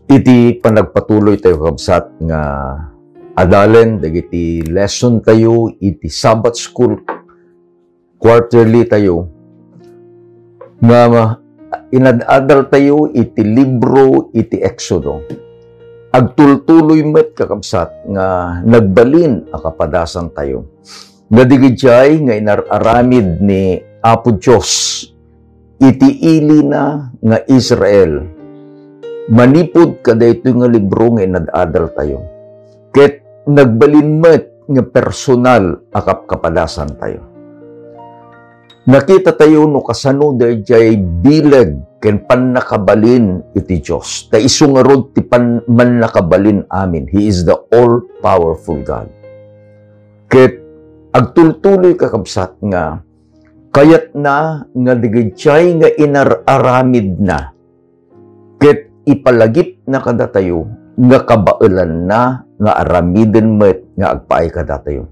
Iti panagpatuloy tayo kabsat nga adalen dagiti lesson tayo iti Sabbath School quarterly tayo nga inadadal tayo iti libro iti Exodo. Agtultuloy met kakabsat nga nagbalin a kapadasan tayo. Nga digidjay nga inararamid ni Apo Diyos iti ili na nga Israel. Manipod kada ito nga libro nga inadadal tayo. Ket nagbalin met nga personal akap kapadasan tayo. Nakita tayo no kasano dayjay bileg ken pannakabalin iti Dios. Ta isu nga rod ti pannakabalin amin. He is the all-powerful God. Ket agtultuloy kakabsat nga kayat na nga digidjay nga inararamid na. Ket ipalagip na kada tayo nga kabailan na nga aramiden met nga agpaay kada tayo.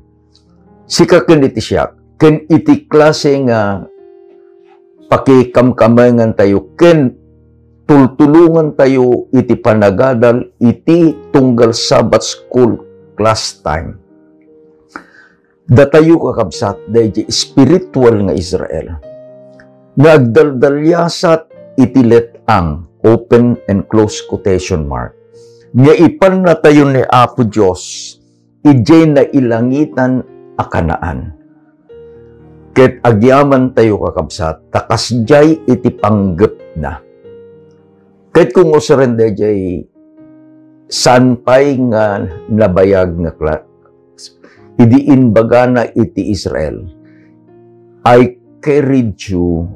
Sika ken iti siya ken iti klase nga pakikamkamangan tayo ken tultulungan tayo iti panagadal iti tunggal Sabbath School class time. Datayo kakabsat dayjay spiritual nga Israel. Nga agdaldalyasat iti letang open and close quotation mark. Nga ipan na tayo ni Apo Diyos, ijay na ilangitan a Kanaan. Ket agyaman tayo kakabsat, takasjay iti panggep na. Ket kung usarende jay sanpay nga nabayag nga idiin baga na iti Israel, I carried you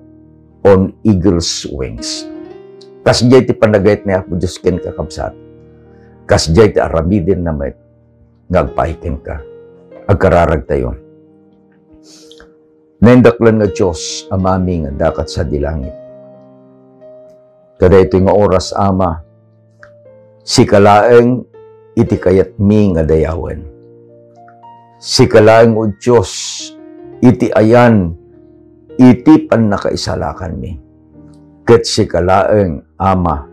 on eagle's wings. Kasjay ti panagayt ni Apo Diyos ken kakabsat. Kasjay ti aramidin na met ngagpaiken ka. Agkararag tayo. Naindaklan nga Diyos amami nga dakat sa dilangit. Kada ito nga oras ama, si kalaeng iti kayat mi nga dayawen. Si kalaeng o Diyos iti ayan iti pan nakaisalakan mi. Ket si kalaeng ama,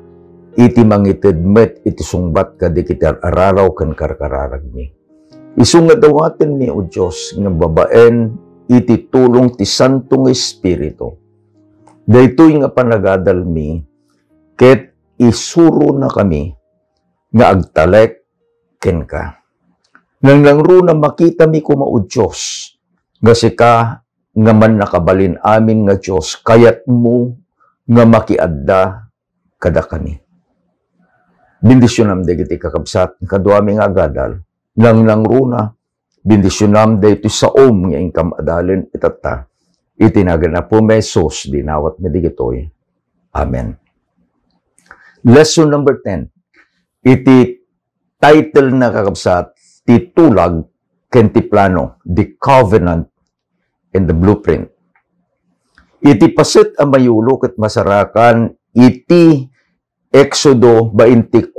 iti mangitid met iti sungbat kadikitar araraw kan karkararag mi. Isunga dawaten mi o Diyos nga babaen iti tulong ti Santong Espiritu. Daytoy nga panagadal mi, ket isuro na kami nga agtalek ken ka. Nangangro na makita mi kuma o Diyos, nga sika nga man nakabalin amin nga Diyos, kayat mo nga makiadda kada kami. Bendisyonam dagiti kakabsat kaduami nga agadal nang runa bendisyonam daytoy saom nga ingkam adalen itata itinagan na po mesos dinawat medigitoy. Amen. Lesson number 10. Iti title na kakabsat titulag ken ti plano, the covenant and the blueprint. Iti paset ang mayulo ket masarakan iti Exodo 24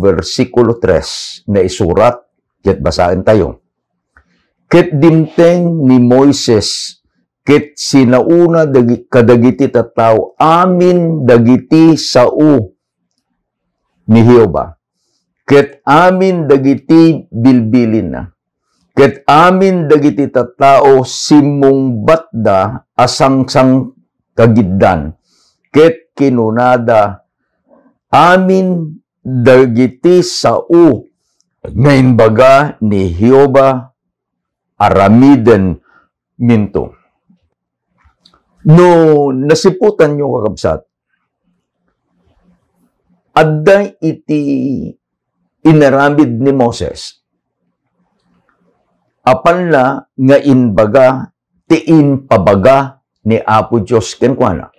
versikulo 3 na isurat ket basahin tayo. Ket dimteng ni Moises ket sinauna kadagiti tattao amin dagiti sao ni Jehova. Ket amin dagiti bilbilin na. Ket amin dagiti tattao simong batda asang-sang kagiddan. Ket kinunada amin dagiti sao ngayon baga ni Jehova aramiden minto. No nasiputan nyo kakabsat, adda iti inaramid ni Moses. Apan la nga inbaga tiin pabaga ni Apo Diyos kenkwana.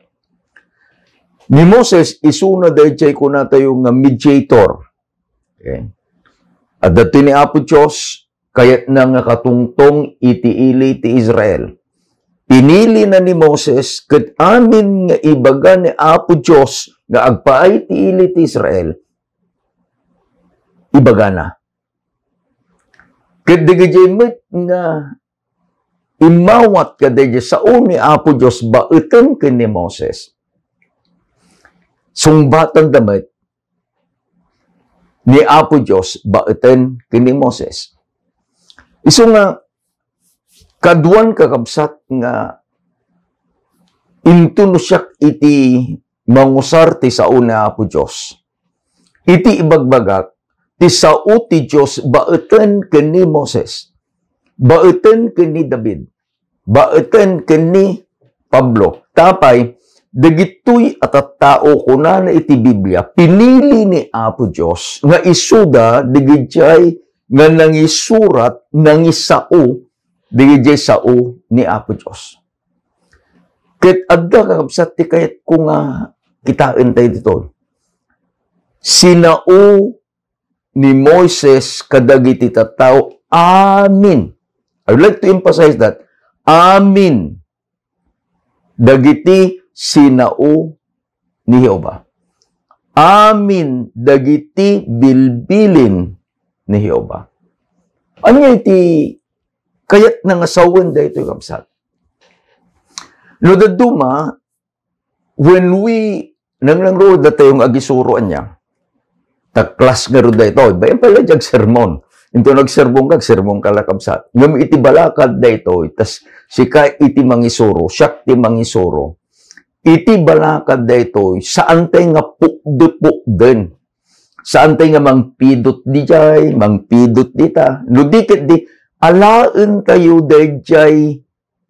Ni Moses isuna dayjay kuna tayo nga mediator. Okay? At dati ni Apo Diyos kayat na nga katungtong iti ili ti Israel. Pinili na ni Moses ket amin nga ibaga ni Apo Diyos nga agpaay ti ili ti Israel. Ibaga na. Ket digijay met nga imawat kadayjay sao ni Apo Diyos baeten ken ni Moses. Sungbatan damit ni Apo Diyos baeten kini Moses. Isu nga kaduan kakabsat nga intuno siya iti mangusar ti sao ni Apo Diyos. Iti ibagbagat ti sao ti Diyos baeten kini Moses, baeten kini David, baeten kini Pablo. Tapay, dagitoy at tao kuna na iti Biblia, pinili ni Apo Diyos nga isuda, digijay nga nangisurat, nangisao, digijay sao ni Apo Diyos. Ket adda kakabsat ti kayat ko nga kitain tayo dito. Sinao ni Moises kadagiti tattao, amin. I would like to emphasize that. Amin. Dagiti sinao ni Jehova. Amin. Dagiti bilbilin ni Jehova. Ano iti kayat nga asawan da ito kapsat? No daduma, when we nanglangro da tayong agisuroan niya, taklas nga ro da ito, bayan pala jag sermon. Ito nagserbong kag, sermong kalakabsat. Ngam iti balakad da ito, tas sika iti mangisuro, siyak ti mangisuro. Iti balakad da ito, saan tayo nga pukdupukden. Saan tayo nga mangpidot di jay, mangpidot dita. Ludikit di, alaan tayo da jay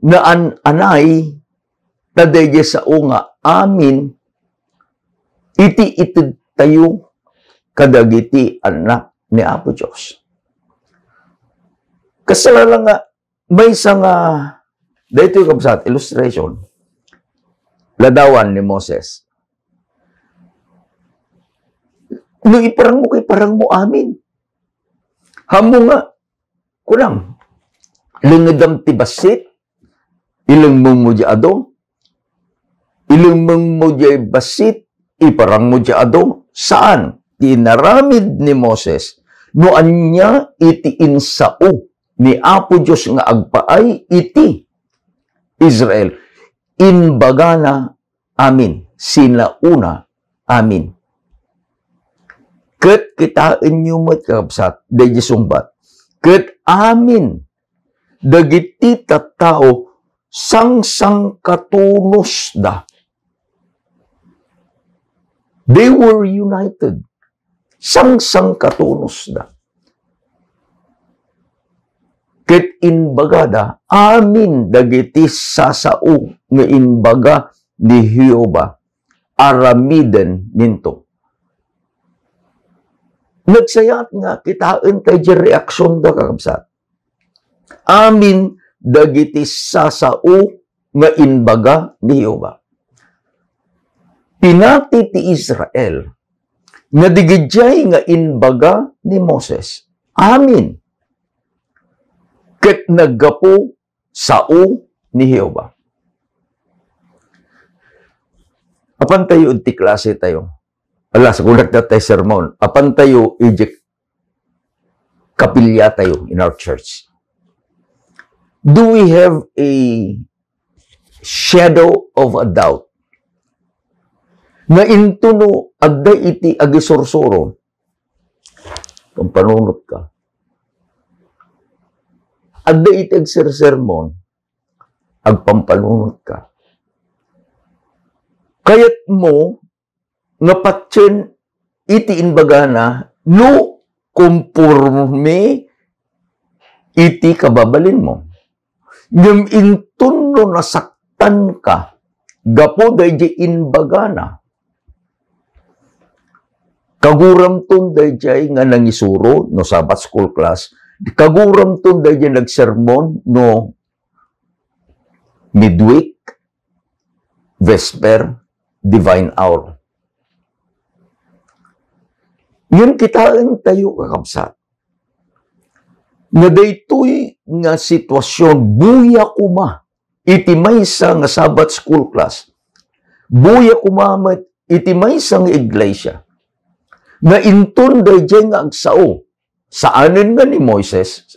na anay, ta da jay sa nga amin, iti tayo kadagiti anak ni Apo Diyos. Kasala nga, may isang, dito yung kabsat, illustration, ladawan ni Moses. No, iparang mo amin. Hamo nga, kurang, lingedam ti basit, ilang mong mo adong, ilang mong mo basit, iparang mo adong, saan? Tinaramid ni Moses, no anya iti insao ni Apo Diyos nga agpaay iti Israel. Inbagana amin. Sinauna amin. Ket kitain nyo mo't kakabsat, dahi sumbat. Ket amin. Dagiti tattao sang katunos da. They were united. Sang katunos da. Ket inbagada, amin dagiti sasao nga inbaga ni Jehova, aramiden ninto. Nagsayat nga, kitain tayo di reaksyon da kakabsat. Amin dagiti sasao nga inbaga ni Jehova. Pinati ti Israel, nga digidjay nga inbaga ni Moses. Amin. Ket naggapo sao ni Jehova. Apan tayo ti klase tayo. Ala, sa kulat na tayo sermon. Apan tayo ijik kapilya tayo in our church. Do we have a shadow of a doubt na intuno adda iti agisursuro kung panunot ka? Adda iti agsersermon agpampanunot ka. Kayat mo nga patsen iti inbagana no kumporme iti kababalin mo. Ngem intuno nasaktan ka gapo dayjay inbagana. Kaguram ton dayjay nga nangisuro no Sabbath school class. Kaguram ton dayjay nagsermon no midweek, vesper, divine hour. Yun kitaan tayo kakabsat. Nga daytoy nga sitwasyon buya kuma iti maysa nga Sabbath school class. Buya kuma iti maysa nga iglesia. Nga inton dayjay nga agsao. Saanin nga ni Moises?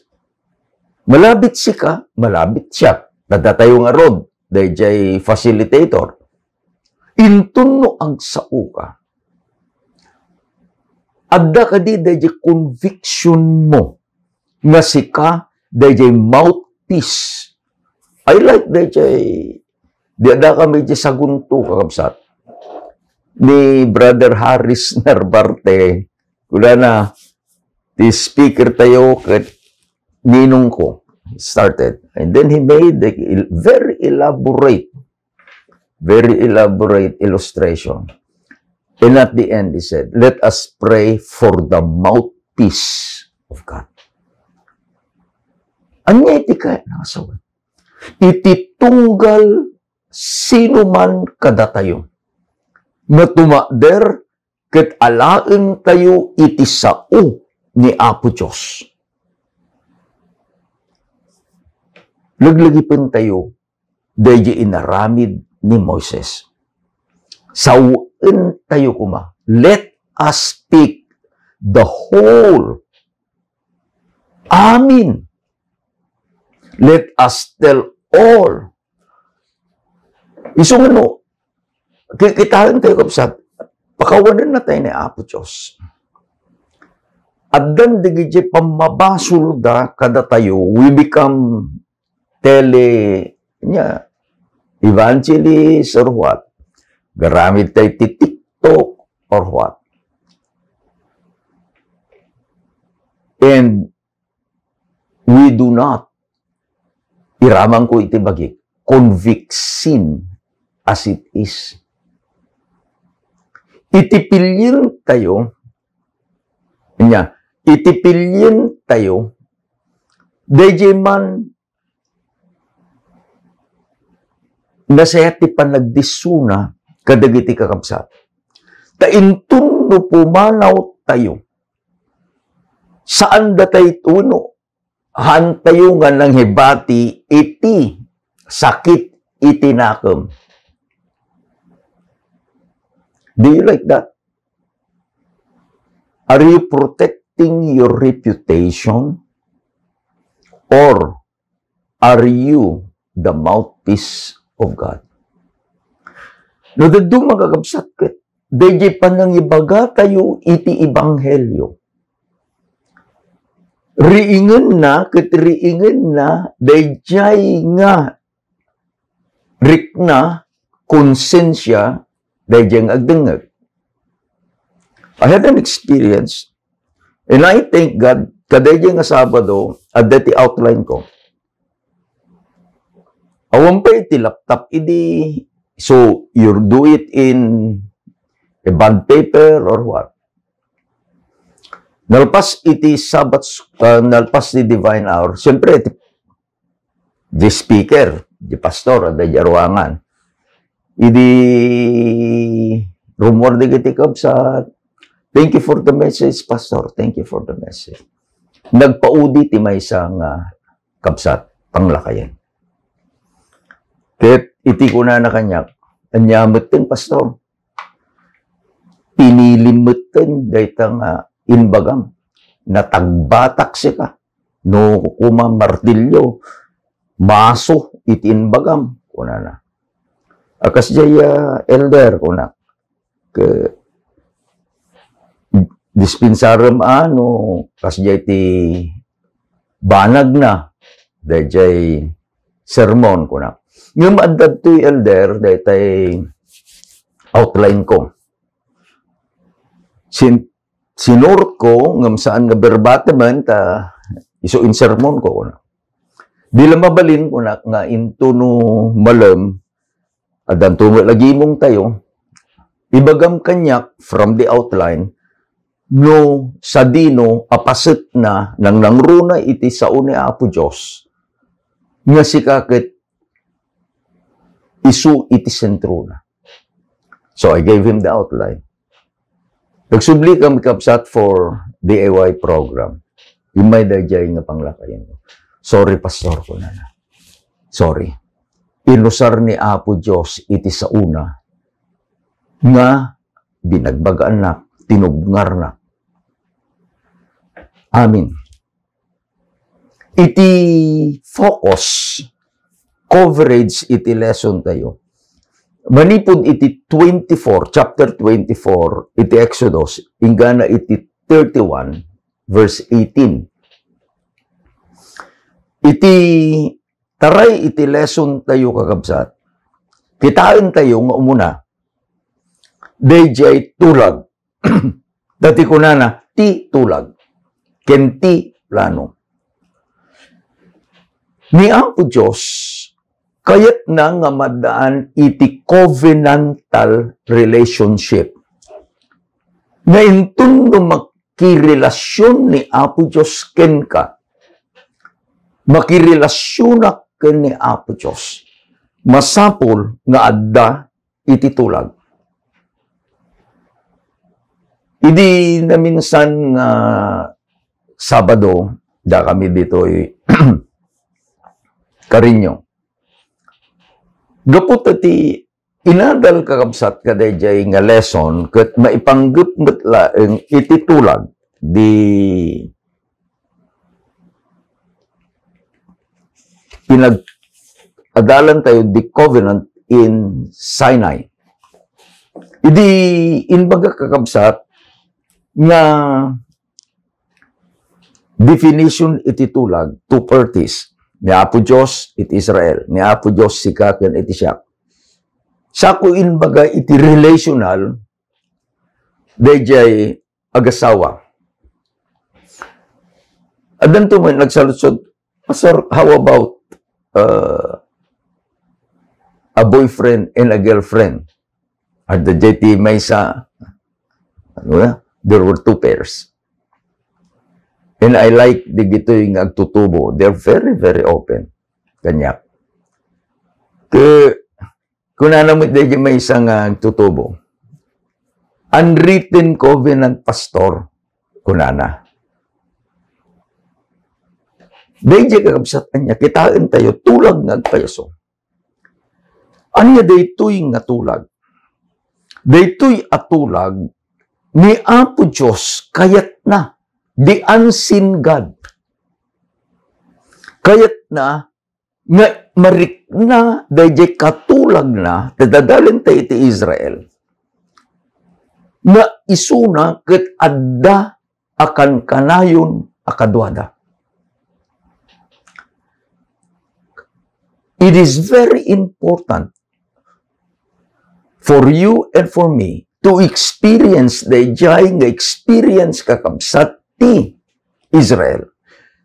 Malabit sika, malabit siya. Nadatayo nga rod, dayjay facilitator. Inton no agsao ka. Adda ka di dahil conviction mo nga sika dahil mouthpiece. I like dahil di ada kami dyan sa gunto kakabsat. Ni Brother Harris Narbarte, kula na, the speaker tayo kat ninong ko started. And then he made a very elaborate illustration. And at the end, he said, let us pray for the mouthpiece of God. Anya iti kaya nakasawan? Iti tunggal sino man kada tayo. Na tumader ket alaen tayo iti sao ni Apo Diyos. Laglagipin tayo dahil inaramid ni Moises. Sawin tayo kuma. Let us speak the whole. Amin. Let us tell all. Isong ano, kikitaan tayo kapsat, pakawanan na tayo ni Apo Diyos. At dan digit pamabasul da kada tayo, we become evangelist or what? Garamit tayo ti TikTok or what? And we do not, iramang ko iti bagi, convict sin as it is. Itipilyin tayo, dayjay man nasayati pa nagdisuna kadagiti kakabsat. Taintun no pumanaw tayo. Saan da tayo tuno? Han tayo nga ng hibati iti sakit itinakam. Do you like that? Are you protecting your reputation? Or are you the mouthpiece of God? No, dadong magagabsat kat. Dayjay pa nang ibaga tayo iti ibanghelyo. Riingen na, dayjay nga rikna, konsensya, dayjay nga agdengag. I had an experience, and I thank God, kadayjay nga Sabado, at dati outline ko. Awan pa iti laptop, so you do it in a bond paper or what? Nalpas iti nalpas ni Divine Hour. Siyempre, the speaker, the pastor, the jaruangan. Rumor di kiti kabsat. Thank you for the message, pastor. Thank you for the message. Nagpaudi ti may isang kabsat, panglakayan. Kahit iti ko na kanyak, anyamutin, pastor. Pinilimutin, dahitang inbagam, natagbatak siya. No, kuma martilyo, maso, itinbagam, kuna na. Akas jaya elder, kuna. Dispensaram kas jay ti banag na, dahil jay sermon, kuna. Ngayon maadad to elder, dahil tay outline ko. Sinur ko, ngam saan nga verbatim, iso in sermon ko. Di lang mabalin ko na, nga into no malam, adan tungo lagi mong tayo, ibagam kanyak from the outline, no sa dino, apasit na, nang nangruna iti sao ni Apo Diyos, nga si kakit, isu iti sentro na. So I gave him the outline. Nagsubli kami kapsat for DIY program. Yung may dayjay nga panglakayan ko. Sorry, pastor ko na. Sorry. Inusar ni Apo Diyos iti sa una nga binagbagaan na, tinubngar na. Amin. Iti focus, coverage iti lesson tayo. Manipod iti 24, chapter 24, iti Exodus, ingana iti 31, verse 18. Taray iti lesson tayo kakabsat. Kitain tayo nga umuna. DJ tulag. Dati ko na ti tulag. Kenti plano. Ni Apo Diyos, kayat na nga madaan iti covenantal relationship. Na intun no makirelasyon ni Apo Diyos ken ka. Makirelasyonak ken ni Apo Diyos. Masapol nga adda iti tulag. Idi na minsan Sabado, da kami dito Karinyo. Gapot ati inadal kakabsat kadayjay nga lesson ket maipanggep met laeng iti tulag di pinag-adalan tayo the covenant in Sinai. Idi inbaga kakabsat nga definition iti tulag, two parties. Ni Apo Diyos, iti Israel. Ni Apo Diyos, sika ken iti siak. Sako inbaga iti relational, dayjay agasawa. Adan to man nagsaludsod, Pastor, how about a boyfriend and a girlfriend? At the JT may sa, there were two pairs. And I like the gito yung agtutubo. They're very, very open. Kanya. Kung nanamit din may isang agtutubo. Unwritten covenant pastor. Kunana. Dahil kakabsatan niya, kitain tayo, tulag ngagpayaso. Anya daytoy nga tulag? Daytoy atulag ni Apo Diyos kayat na. The unseen God. Kayat na, nga marik na, dahil katulag na, dadalin tayo iti Israel, na isuna ket adda akan kanayon akadwada. It is very important for you and for me to experience the nga experience kakabsat ti Israel.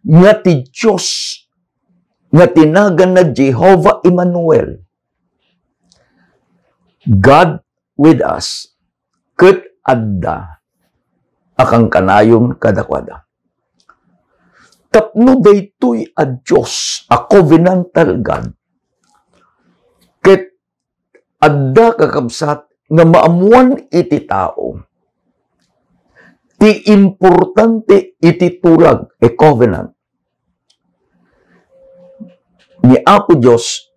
Nga ti Diyos, nga tinagan na Jehovah Emmanuel. God with us, ket adda, akang kanayon kadakwada. Tapno daytoy a Diyos, a covenantal God, ket adda kakabsat, nga maamuan iti tao, ti importante iti tulag, covenant. Ni Apo Diyos,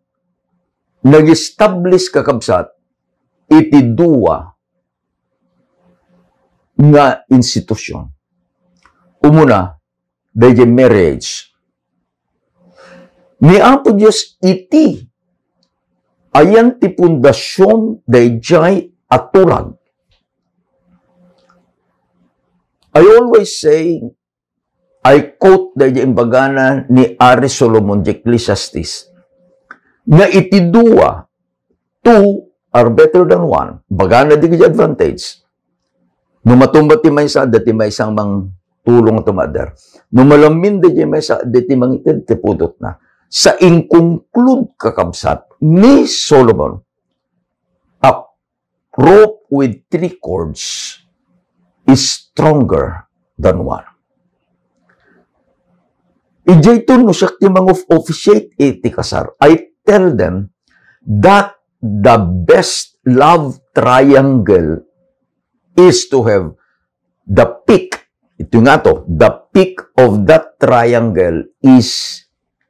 nag-establish kakabsat, iti dua nga institusyon. Umuna, dahil marriage. Ni Apo Diyos, iti, ayan ti pundasyon, dahil at tulag. I always say, I quote the imbagana ni Ari Solomon di Ecclesiastes, na iti dua, two are better than one. Bagana di advantage. Numatumba ti may sa, dati may isang mang tulong tumadar. Numalamin di may sa, dati mang itid, tipudot na. Sa in-conclude kakabsat ni Solomon, a rope with three cords is stronger than one. Ijay to no siya ti officiate iti kasar. I tell them that the best love triangle is to have the peak. Ito nga to, the peak of that triangle is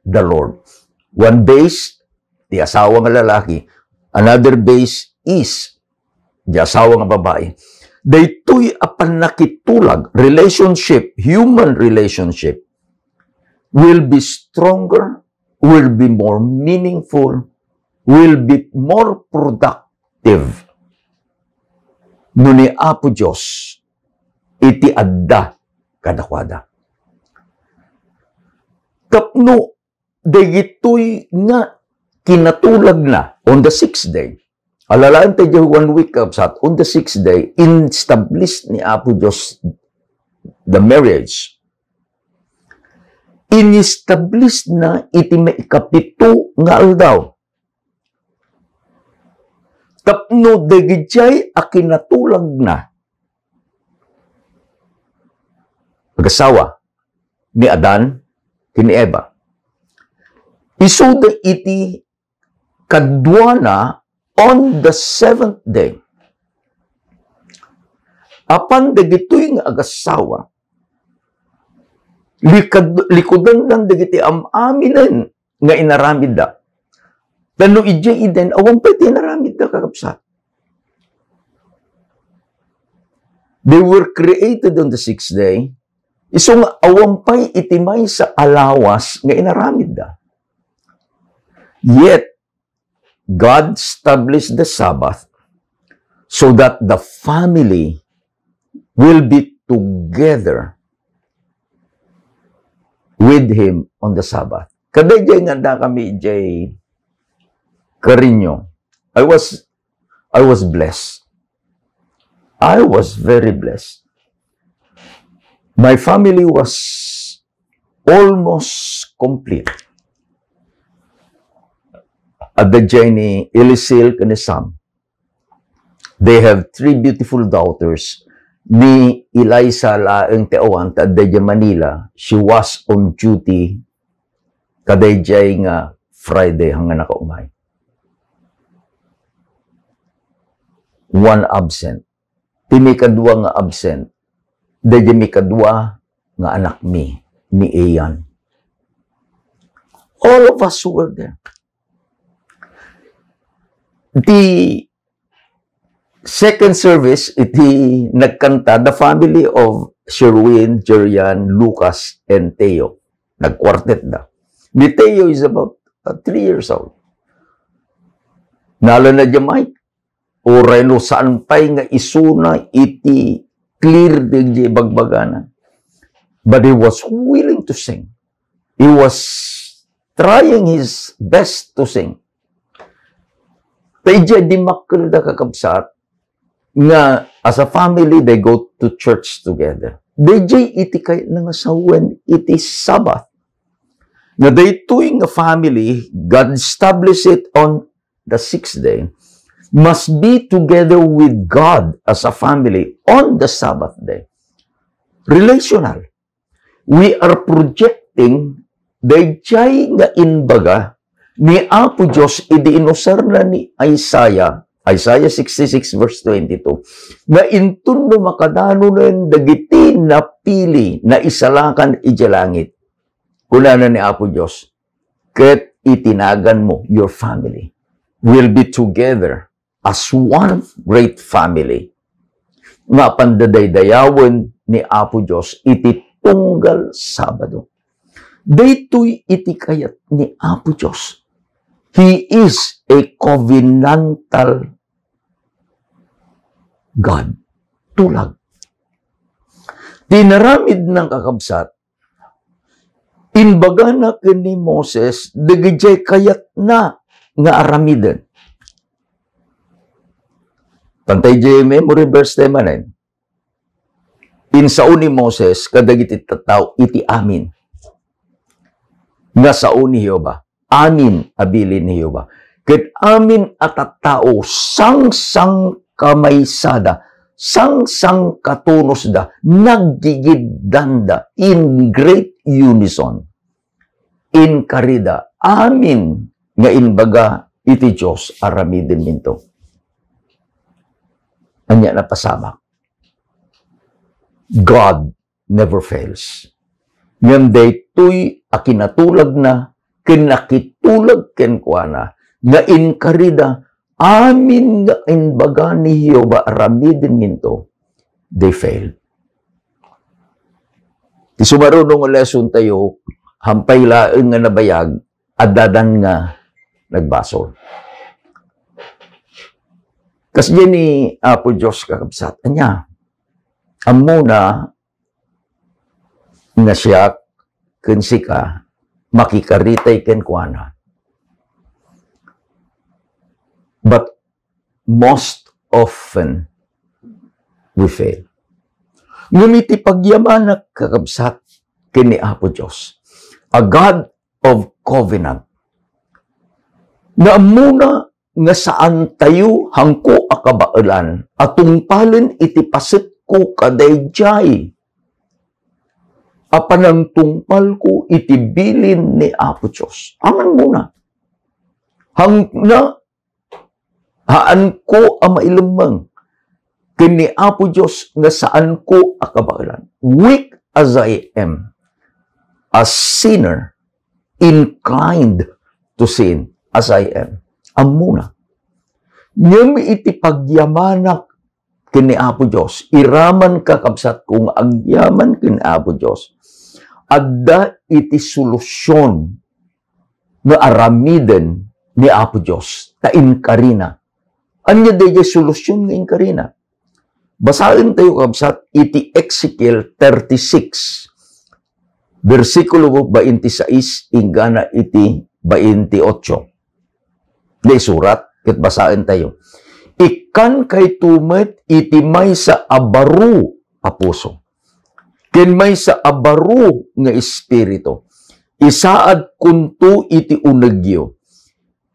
the Lord. One base, di asawa nga lalaki. Another base is di asawa nga babae. Daytoy apan nakitulag, relationship, human relationship, will be stronger, will be more meaningful, will be more productive. No ni Apo Diyos, iti adda kadakwada. Tapno, dagitoy nga kinatulag na on the 6th day. Alalaan tayo 1 week kabsat, on the 6th day, in-establish ni Apo Diyos the marriage. In-establish na iti maikapito nga aldaw. Tapno, dagijay akinatulag na mag-asawa ni Adan, kini Eva. Isuda iti kadwana on the 7th day. Apan dagitoy nga agasawa, likudan lang dagiti amaminen nga inaramid da. Tano ijay iden, awang pa iti inaramid da kakapsat. They were created on the 6th day. Iso nga awang pa'y itimay sa alawas nga inaramid da. Yet, God established the Sabbath so that the family will be together with Him on the Sabbath. Kada jay nga da kami jay karinyo. I was blessed. I was very blessed. My family was almost complete. At the journey, Elisil and Sam. They have 3 beautiful daughters. Ni Eliza laeng teawan ta adda Manila. She was on duty kadayjay nga Friday hanggang nakaumay. 1 absent. Timi kadua nga absent. Dayjay mi kadua nga anak ni Ian. All of us were there. The second service, iti nagkanta, the family of Sherwin, Jerian, Lucas, and Teo. Nagkwartet da. Ni Teo is about 3 years old. Nalo na dyan, Mike. O relo saan pa'y nga isuna iti clear di bagbagana. But he was willing to sing. He was trying his best to sing. Tayo di makil da kakabsat nga as a family, they go to church together. Dayjay iti kay nga sawen iti Sabbath. Na daytoy nga family, God established it on the 6th day, must be together with God as a family on the Sabbath day. Relational. We are projecting dayjay nga inbaga ni Apo Diyos idiinusar na ni Isaiah 66 verse 22, nga intun no makadano na dagiti na pili na isalakan ijalangit. Kuna na ni Apo Diyos, ket itinagan mo, your family will be together as one great family. Nga pandadaydayawan ni Apo Diyos, iti tunggal Sabado. Daytoy iti kayat ni Apo Diyos. He is a covenantal God. Tulag. Tinaramid ng kakabsat, inbaga na kini Moses, dagijay kayat na nga aramiden. Pantay jay memory verse temanen. Insao ni Moses, kadagiti tataw, iti amin. Nga sao ni Jehovah. Amin abilin ni Jehovah. Ket amin at tao sang-sang kamaysada, sang-sang katunos da, naggigidanda in great unison. In karida, amin nga inbaga iti Diyos aramidin minto. Anya na pasamak. God never fails. Ngam daytoy akinatulag na kinakitulag ken kuana nga inkarida amin nga inbaga ni Jehovah aramidin minto, they failed. Ti sumarunong lesson tayo, hampay laeng nga nabayag, adadan nga nagbasol. Kasi yan ni Apo Diyos kakabsat. Anya, amo na nga siya kunsi ka makikaritay ken kuana. But most often we fail. Ngunit ipagyaman na kakabsat kini Apo Diyos, a God of covenant, na muna nga saan tayo hangko akabailan, atong palin iti pasit ko kadayjay. Apanang tungpal ko iti bilin ni Apo Diyos. Aman muna. Haan ko ang mailumang kini Apo Diyos nga saan ko akabailan. Weak as I am, a sinner, inclined to sin as I am. Amuna. Ngem iti pagyamanak kini Apo Diyos, iraman kakabsat kung agyaman kini Apo Diyos, adda iti solusyon na aramiden ni Apo Diyos, ta inkarina. Anya dahi solusyon nga inkarina. Basahin tayo kabsat iti Ezekiel 36, versikulo 26, ingana iti 28. Di surat, ket basahin tayo. Ikan kay tumet iti may sa abaru a puso. Ken may sa abaru nga espiritu. Isaad kunto iti unegyo.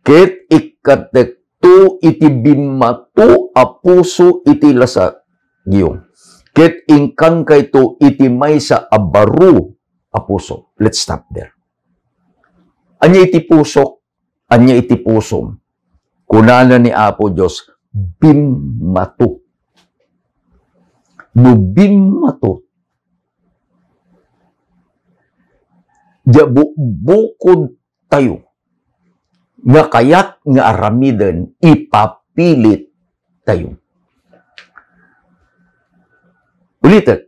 Ket ikatekto iti bimato a puso iti lasagyo. Ket ingkang kayto iti may sa abaru a puso. Let's stop there. Anya iti pusok, anya iti pusom. Kunana ni Apo Diyos, bimato. No bimato, bukod tayo, nga kayat nga aramiden, ipapilit tayo. Ulitin,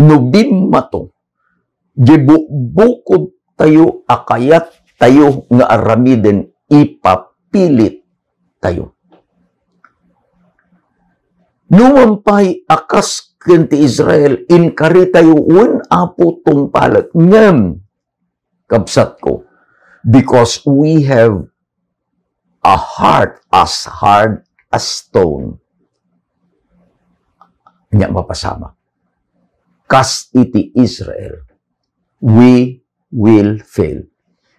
no bimato, bukod tayo, akayat tayo nga aramiden, ipapilit tayo. Nuwampay akas kenti Israel, inkari tayo, wen Apo tong palat, ngem, kabsat ko, because we have a heart as hard as stone. Nya mapasama. Kas iti Israel, we will fail.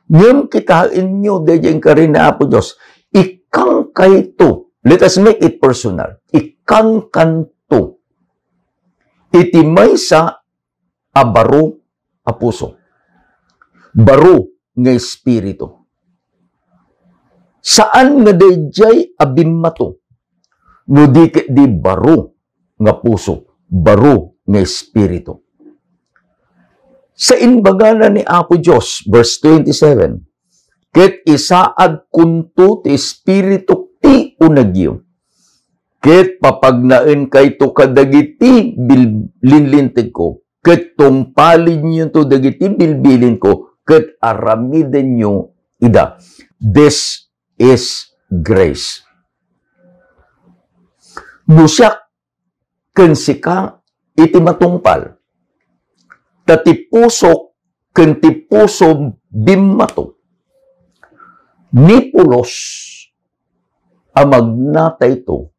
Ngem kitain nyo, dayang karin na Apo Diyos, ikang kayto, let us make it personal, ikang kanto, iti may sa abaro a puso, baro nga espiritu. Saan nga dayjay abimmato, no di baro nga puso, baro nga espiritu. Sa inbagana ni Apo Diyos, verse 27, ket isaad kunto ti espiritu ti unagyo, ket papagnaen kayto kadagiti linlintig ko, ket tungpalin nyo to dagiti bilbilin ko, ket aramiden nyo ida. This is grace. Musyak kensika iti matungpal, tati pusok kenti puso bimmato, ni pulos amagnatay to,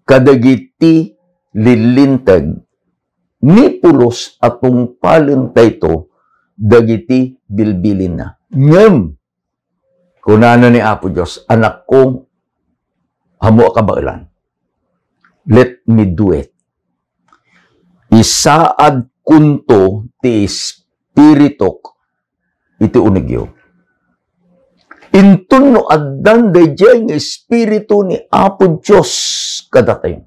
kadagiti lilintag, ni pulos atong palintay to, dagiti bilbilin na. Ngem, kunana ni Apo Diyos, anak kong hamo kabailan, let me do it. Isaad kunto ti espiritok iti unegyo. Intun no addan dayjay nga espiritu ni Apo Diyos kadatay.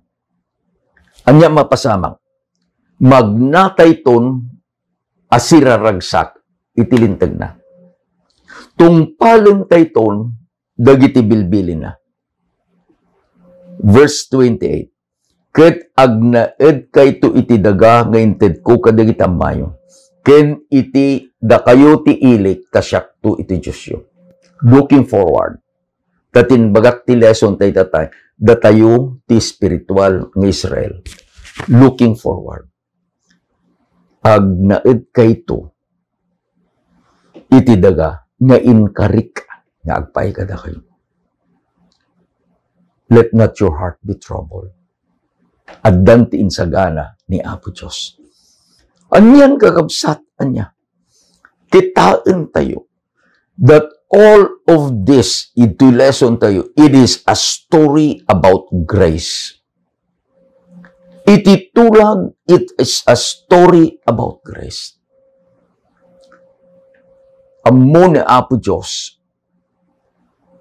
Anya mapasamang, magnatay ton asiraragsak itilintag na. Tungpalin tay ton dagiti bilbilin na. Verse 28. Ket agnaed kayto iti daga nga inted ko kadagiti ammayo. Ken iti dakayo ti ilik kasyakto iti Diyosyo. Looking forward. Tatin bagat ti lesson tay tatay. datayo ti spiritual ng Israel looking forward. Ag naed kayto iti daga nga inkarik nga agpay kada kayo. Let not your heart be troubled. Addan ti insagana ni Apo Diyos. Anyan kakabsat, anya. Kitaan tayo that all of this, ito lesson tayo, it is a story about grace. Ititulag, it is a story about grace. Amo ni Apo Diyos,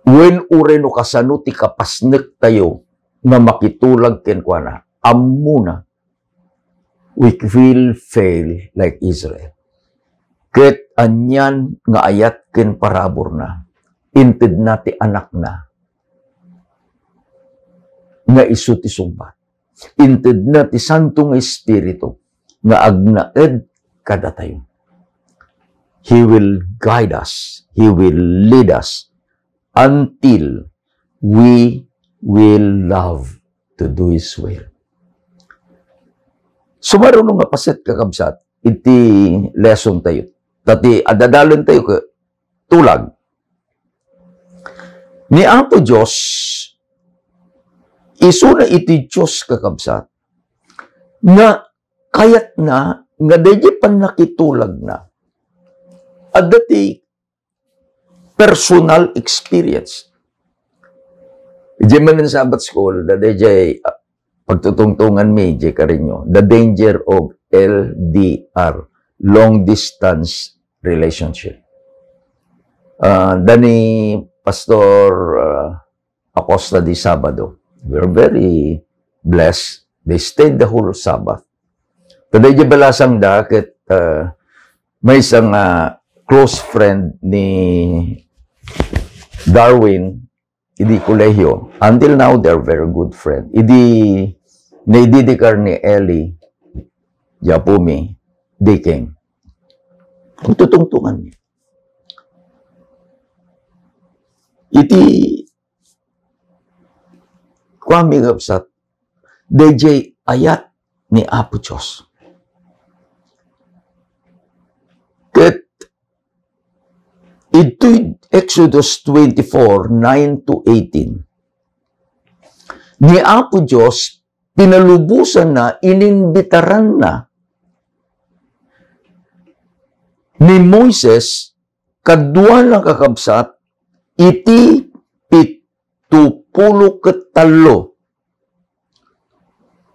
when ureno kasano ti kapasnek tayo na makitulag kenkwana, amo na, we will fail like Israel. Ket anyan nga ayat ken parabor na, inted na ti anak na, nga isu ti sumbat. Inted na ti Santong Espiritu, nga agnaed kada tayo. He will guide us, He will lead us, until we will love to do His will. So marunong nga paset kakabsat, iti lesson tayo. Tati adadalan tayo ka tulag. Ni Apo Diyos, iso na iti Diyos kakabsat, na kayat na, nga dahi pan nakitulag na, at dati personal experience. Diyan man ng Sabbath School, dati pagtutungtungan may, diyan ka rin nyo, the danger of LDR, long distance relationship. Dani Pastor Acosta di Sabado, we're very blessed. They stayed the whole Sabbath. Today, diyan balasang dakit, may isang close friend ni Darwin, idi kolehiyo. Until now, they're very good friend. Idi, naididikar ni Ellie, Yapumi, they came. Kung tutungtungan niya. Iti, kwami kapsat, DJ ayat ni Apo Diyos. Ket, ito'y Exodus 24, 9 to 18. Ni Apo Diyos, pinalubusan na, ininbitaran na ni Moises, kadwa na kakabsat, iti 70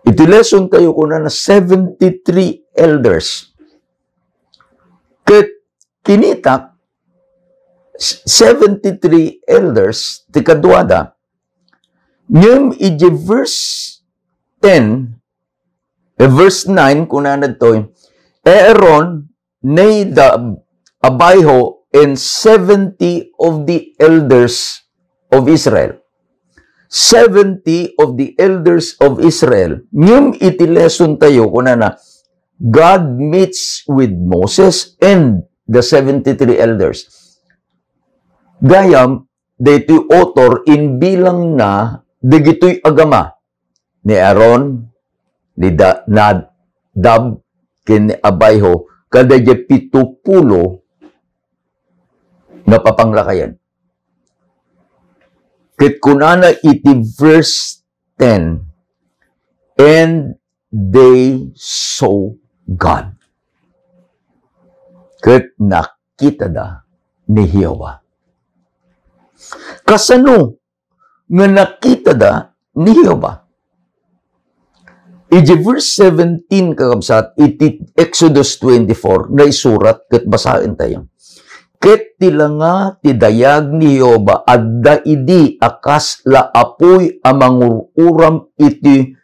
Iti lesson tayo ko na 73 elders. Ket kinitak, 73 elders, ti kadwada, ngem iti verse 10, verse 9, kunan to, Aaron, Nadab, Abihu, and 70 of the elders of Israel. 70 of the elders of Israel. Ngem iti lesson tayo kunana, God meets with Moses and the 73 elders. Gayam, daytoy author in bilang na dagitoy agama ni Aaron, ni Nadab, ken Abihu, kada 70 na papanglakayan. Ket kunana iti verse 10, and they saw God. Ket nakita da ni Jehovah. Kasano nga nakita da ni Jehovah? Iti verse 17 kakabsat, iti Exodus 24, na isurat ket basahin tayo. Ket tilanga ti dayag ni Jehovah adda idi akas la apoy amangururam iti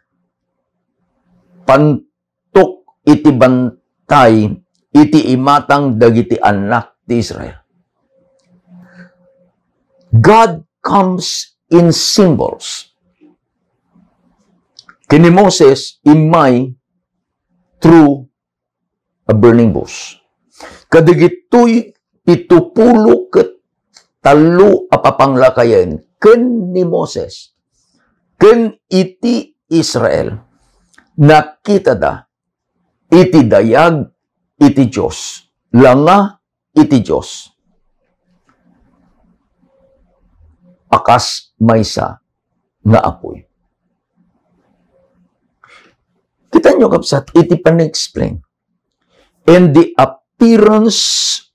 pantok iti bantay iti imatang dagiti anak ti Israel. God comes in symbols. Kini Moses imay through a burning bush. Kadigitoy 70 ket 3 apapanglakayan ken ni Moses. ken iti Israel nakita da iti dayag iti Diyos, langa iti Diyos. Akas maysa nga apoy. Kita nyo kapsat, iti pan-explain. And the appearance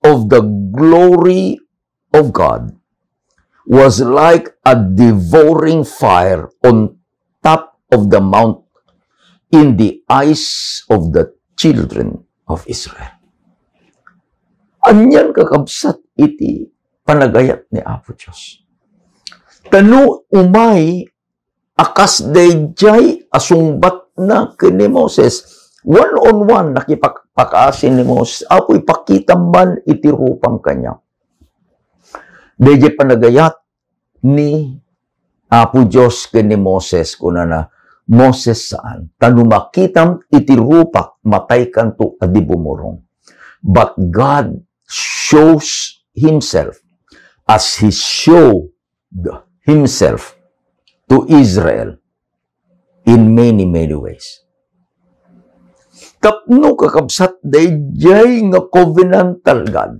of the glory of God was like a devouring fire on top of the mount in the eyes of the children of Israel. Anyan kakabsat iti panagayat ni Apo Diyos. Tanu umay akas dayjay asungbat na kini Moses. One-on-one nakipagpakaasin ni Moses. Apo'y pakitamban iti rupang kanya. Dayjay panagayat ni Apo Diyos kini Moses kuna na, Moses saan? Tanu makitam iti rupak matay kanto adi bumurong. But God shows Himself as He showed Himself to Israel in many, many ways. Tapno kakabsat dayjay nga covenantal God.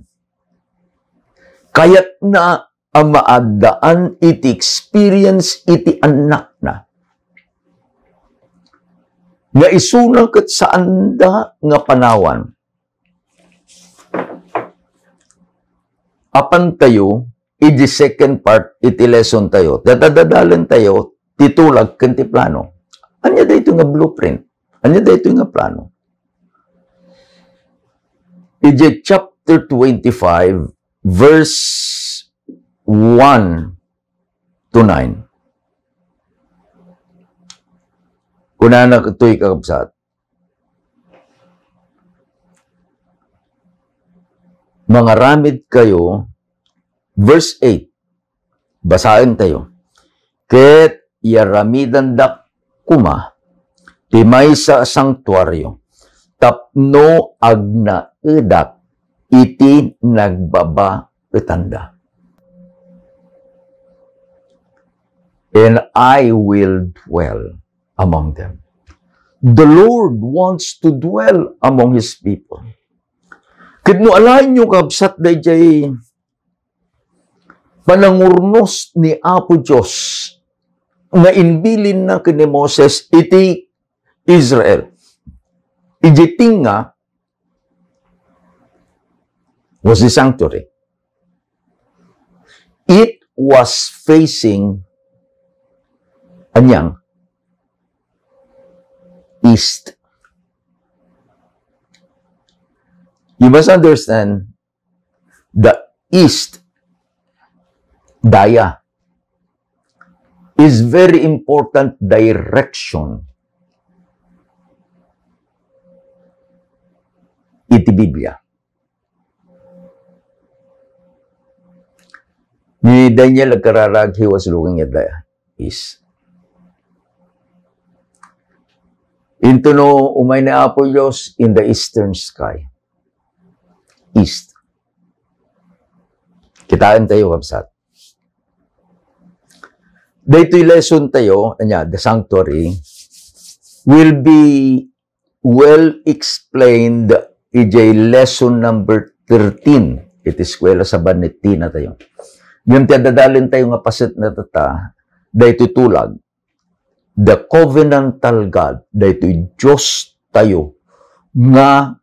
Kayat na ang maadaan iti experience iti anak na. Nga isunang kat saan da nga panawan. Apan tayo, iti second part, iti lesson tayo. Dadadalan tayo, titulag kanti plano. Anya da ito nga blueprint? Anya da ito nga plano? Iti chapter 25, verse 1 to 9. Kuna na ito'y kakabsat. Mangaramid kayo, verse 8, basahin tayo. Ket yaramidan dak kuma, timay sa sanktuaryo, tapno agna edak, iti nagbaba etanda. And I will dwell among them. The Lord wants to dwell among His people. Kidno alain nyo kabsat dayjay panangurnos ni Apo Diyos nga inbilin na kini Moses iti Israel. Iti nga was the sanctuary. It was facing anyang east. You must understand the east, daya, is very important direction iti Biblia. Ni Daniel nagkararag, he was looking at the east. Into no umay na Apo Diyos in the eastern sky. East. Kitaan tayo, kapsat. Dito'y lesson tayo, the sanctuary, will be well explained in lesson number 13. Iti eskwela sa Banitina tayo. Yung tiyadadalin tayo nga pasit na tata, dito'y tulag, the covenantal God, dito'y Diyos tayo, nga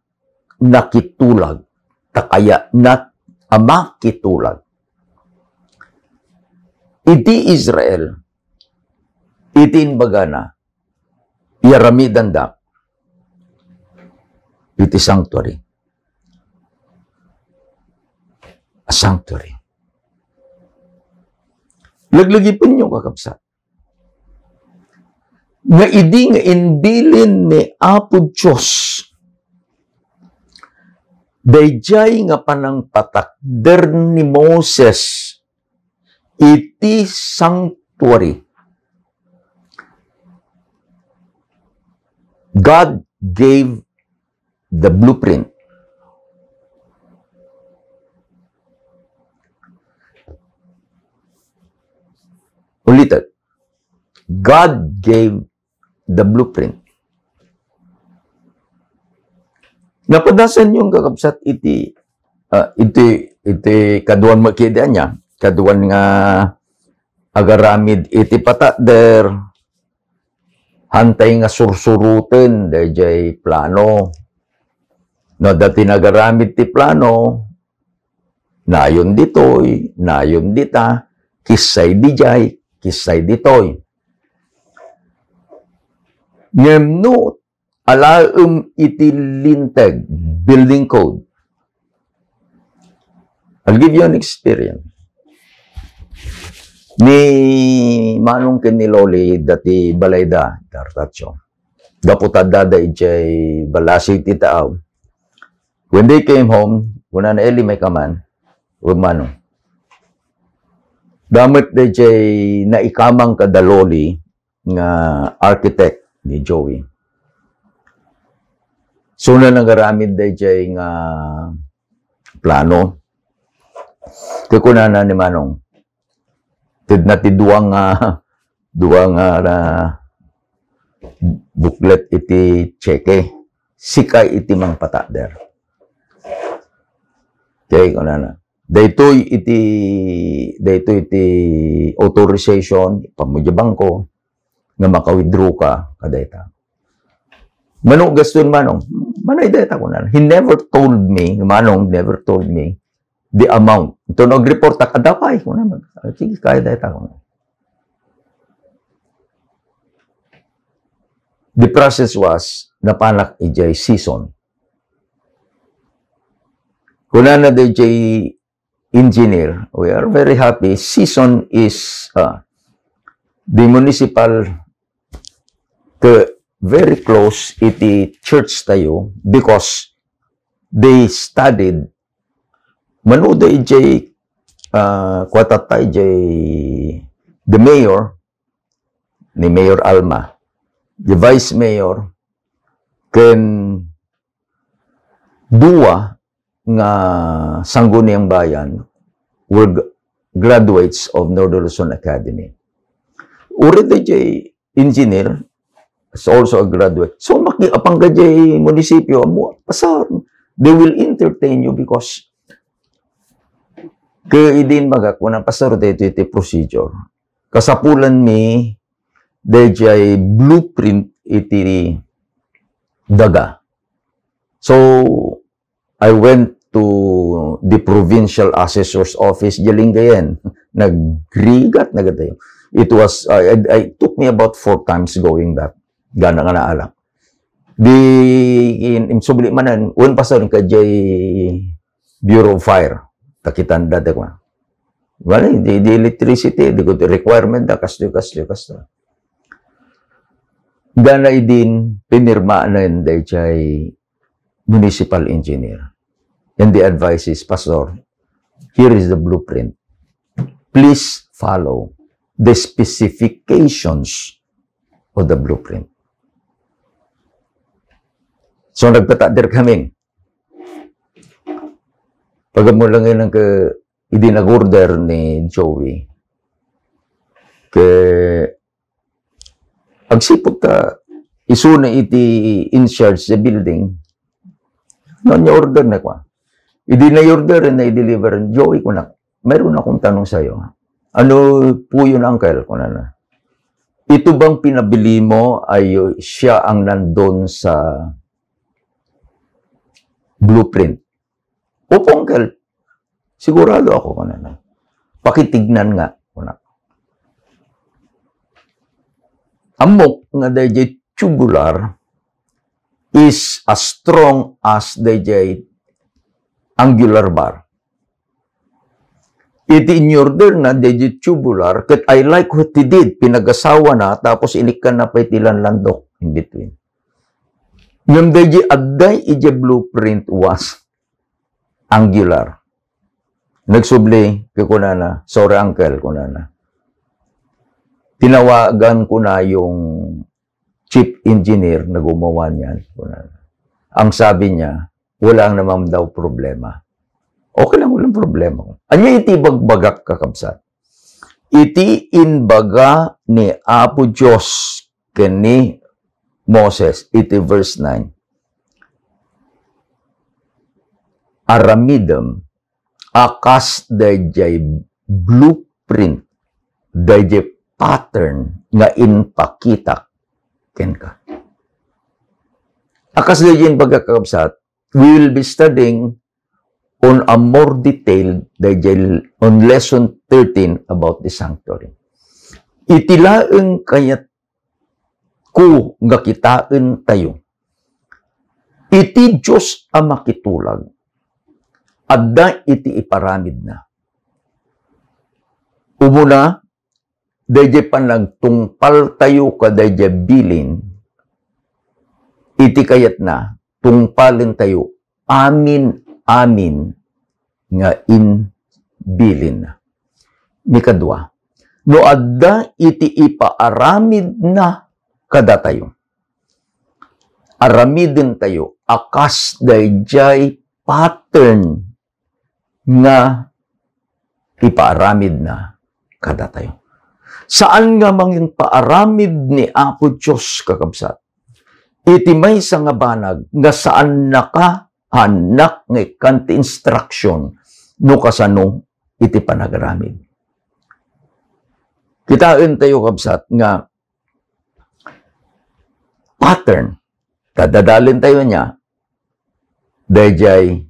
nakitulag, takaya na ama kitulag. Iti Israel, iti inbagana, yaramidan da, iti sanctuary. A sanctuary. Laglagipin nyo kakapsat. Nga idi nga inbilin ni Apo Diyos, dayjay nga panangpatakder ni Moses iti sanctuary. God gave the blueprint. Ulitin. God gave the blueprint. Napadasan yung kakabsat iti kaduan makidaan niya, kaduan nga agaramid iti patakder, hantay nga sursuruten, dayjay plano. No, dati nagaramid ti plano, nayon ditoy, nayon dita, kisay dijay, kisay ditoy. Ngemno, alaem iti linteg, building code. I'll give you an experience. Ni Manong ken ni Loli dati balayda, Tartatio. Daputada da ijay balasig ti taaw. When they came home, kuna na Eli may kaman, huwag Manong. Damit da ijay naikamang kada Loli nga architect ni Joey. So na nagaramid da ijay nga plano. Kukuna na ni Manong. Tid na ti duwang booklet iti cheque. Sikay iti mang patakder. Okay, kuna na. Daytoy iti authorization, pamudya bangko, nga maka-withdraw ka, kadayta. Manong gaston Manong. Manay dayta ko na. He never told me, Manong never told me, the amount. Ito nag-report ta kadapay ko naman. Sige, kaya dahita ko na. The process was, napanak ijay season. Kuna na ijay engineer, we are very happy. Season is the municipal very close iti church tayo because they studied manood ijay kwatatay ijay the mayor ni Mayor Alma, the vice mayor ken duwa nga sangguniang bayan were graduates of Northern Luzon Academy. Uri ijay engineer is also a graduate. So makiapang gajay munisipyo mo pasar, they will entertain you because kaya idin magak, wanang pasaro dito iti procedure. Kasapulan mi, dayjay blueprint iti daga. So, I went to the provincial assessor's office, Jalingayen. Nagrigat na gatayo. It was, it took me about 4 times going back. Gana nga naalang. In subli manan, un pasaro ka jay Bureau of Fire. Takitan dati ko. Wala, di electricity, di requirement da, kasto. Gana idin, pinirma na yun dahil municipal engineer. And the advice is, Pastor, here is the blueprint. Please follow the specifications of the blueprint. So, nagpatadir kami. Pag mo lang yun ang idinag-order ni Joey, agsipag ka, isuna iti in-charge sa building, niya order na kwa. Idina-order na i-deliver, Joey ko na, mayroon akong tanong sa'yo. Ano po yun, Uncle? Ko na. Ito bang pinabili mo ay siya ang nandun sa blueprint? Opo, Uncle. Sigurado ako ko na. Pakitignan nga. Amok nga dayjay tubular is as strong as dayjay angular bar. Iti in-order na dayjay tubular, kat I like what he did. Pinag-asawa na, tapos inikan na pa itilan landok in between. Yung dayjay adday ijay blueprint was angular. Nagsubli kay kunana, sorry Uncle, kunana. Tinawagan ko na yung chief engineer na gumawa niyan. Kunana. Ang sabi niya, wala naman daw problema. Okay lang, walang problema. Anya iti bagbagak kakabsat. iti inbaga ni Apo Diyos kani Moses, iti verse 9. Aramidem, akas dayjay blueprint, dayjay pattern nga inpakitak ken ka. Akas dayjay inbaga kakabsat, we will be studying on a more detailed on lesson 13 about the sanctuary. Itilaeng kayat ko nga kitain tayo. Iti Diyos ang makitulag. Adda iti iparamid na. Umuna, dayjay panagtungpal tayo kadayjay bilin. Iti kayat na, tungpalin tayo. Amin nga bilin na. Mikadwa, no adda iti ipaaramid na kada tayo. Aramidin tayo, akas dayjay pattern nga ipaaramid na kada tayo. Saan nga mangin paaramid ni Apo Diyos kakabsat? Iti may sa nga banag nga saan nakahanak nga kanti instruction no kasano iti panagaramid. Kitain tayo kabsat nga pattern. Kadadalin tayo niya dayjay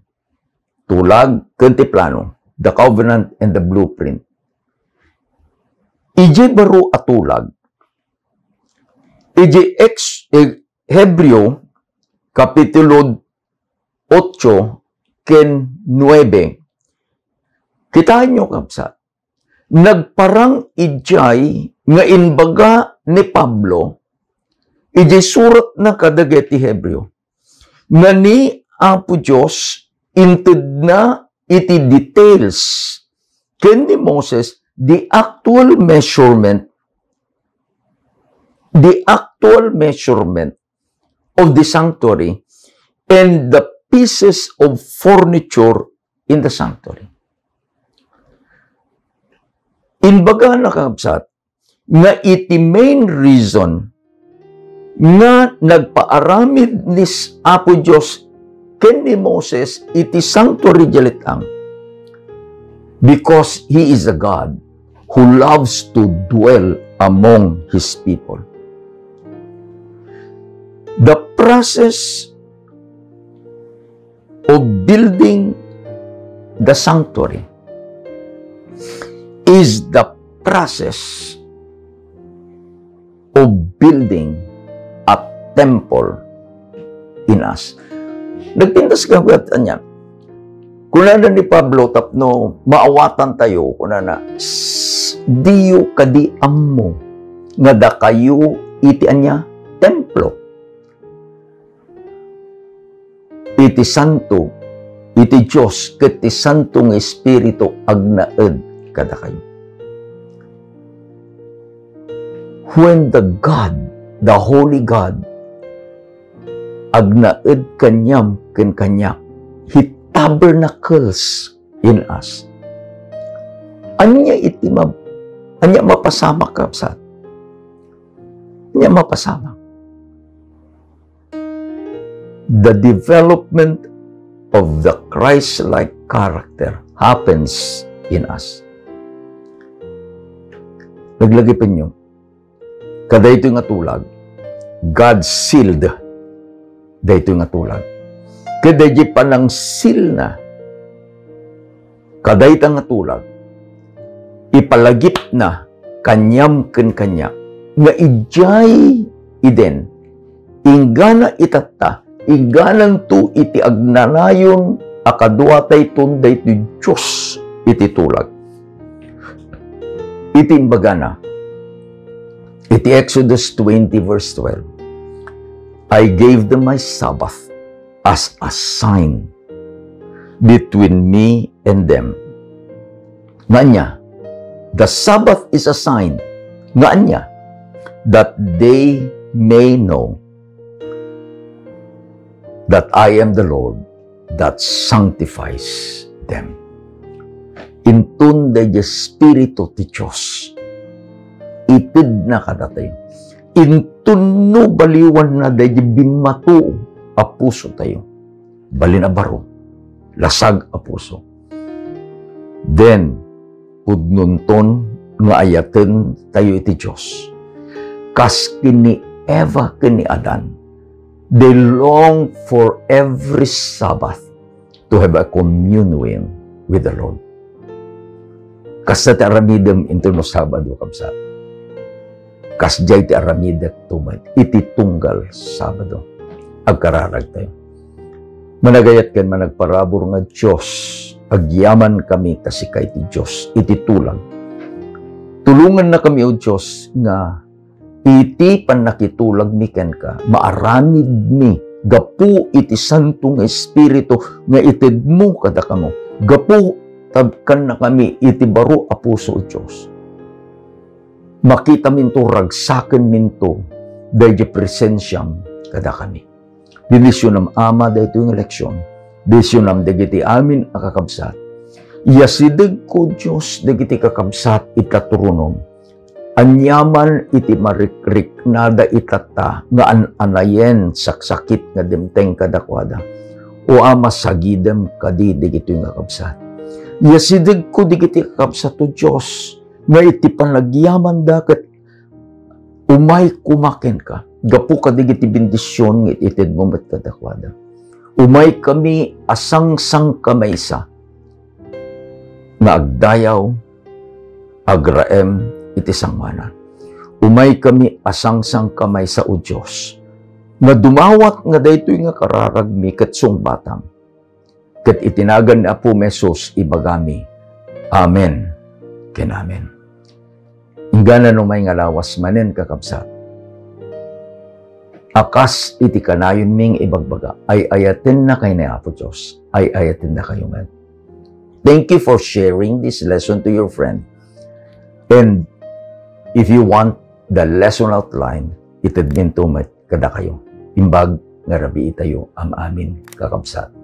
tulag kanti plano, the covenant and the blueprint. Ije baro atulag. Ije Hebreo kapitulo 8 ken 9. Kitaan nyo kapsat. Nagparang ijay nga inbaga ni Pablo, ijay surat na kadagiti Hebreo, nga ni Apo Diyos inted na iti details ken ni Moses the actual measurement of the sanctuary and the pieces of furniture in the sanctuary. Inbaga na kakabsat, nga iti main reason nga nagpaaramid ni Apo Diyos ken ni Moses iti sanctuary jalitang, because He is a God who loves to dwell among His people. The process of building the sanctuary is the process of building a temple in us. Nagpintas ka niya. Kunana ni Pablo tapno maawatan tayo kunana diyo kadi ammo nga da kayo iti anya templo. Iti santo, iti Diyos, ket ti santo nga Espiritu agnaed kada kayo. When the Holy God, agnaed kanyam ken kanya, He tabernacles in us. Anya mapasama kapsat. Anya mapasama. The development of the Christ-like character happens in us. Naglagay pa nyo, kada ito nga tulag, God sealed da ito nga tulag. Kada ito panang seal na, kada ito nga tulag, ipalagip na kanyam ken kanya, nga ijay iden, ingana itata, iganan tu iti agnanayon akadua tayton daytoy Diyos iti tulag. Iti imbagana, iti Exodus 20 verse 12, I gave them my Sabbath as a sign between me and them. Nga niya, the Sabbath is a sign, nga niya, that they may know that I am the Lord that sanctifies them. intun da Espiritu ti Diyos. Itid na kadatayo. Intun no baliwan na da binmato a puso tayo. Balin a baro. Lasag a puso. Then, pudnunton nga ayaten tayo iti Diyos. Kas kini Eva kini Adan, they long for every Sabbath to have a communion with the Lord. Kas ti aramidem into no Sabado kabsat. Kas jay ti aramidek tumad, iti tunggal Sabado. Agkararag tayo. Managayat ken managparabor nga Diyos, agyaman kami kasi kay ti Diyos, iti tulang. Tulungan na kami o Diyos nga iti panakitulag mi ken ka, maaramid mi, gapu iti santong Espiritu nga itid mo kada kamo. Gapu tabkan na kami iti baro a puso o Diyos. Makita minto, ragsaken minto, dahi presensyam kada kami. Dinisyon ng Ama dahito yung eleksyon. Dinisyon ng dagiti amin akakabsat. Yasideg ko Diyos dagiti kakabsat itaturunom. Anyaman iti marikrik nada itata nga anayen saksakit nga demteng kadakwada. O Ama sagidem kadi dagiti nga kakabsat. Yasideg ko dagiti kakabsat o Diyos nga iti panagyaman dakat umay kumaken ka. Gapu ka digiti bendisyon nga itid mo mat kadakwada. Umay kami asang-sang kamaysa nga agdayaw, agraem, iti sangmanan. Umay kami asang-sang kamaysa o Diyos nga dumawat nga daytoy nga kararagmi ket sungbatang. Ket itinagan ni Apo Mesos ibagami. Amen. Ken amen. Ingganan no may nga lawas manen kakabsat. Akas iti kanayon ming ibagbaga, ay ayatin na kay ni Apo Diyos, ay ayatin na kayo man. Thank you for sharing this lesson to your friend. And if you want the lesson outline, itid minto met kada kayo. Imbag nga rabi itayo am amin kakabsat.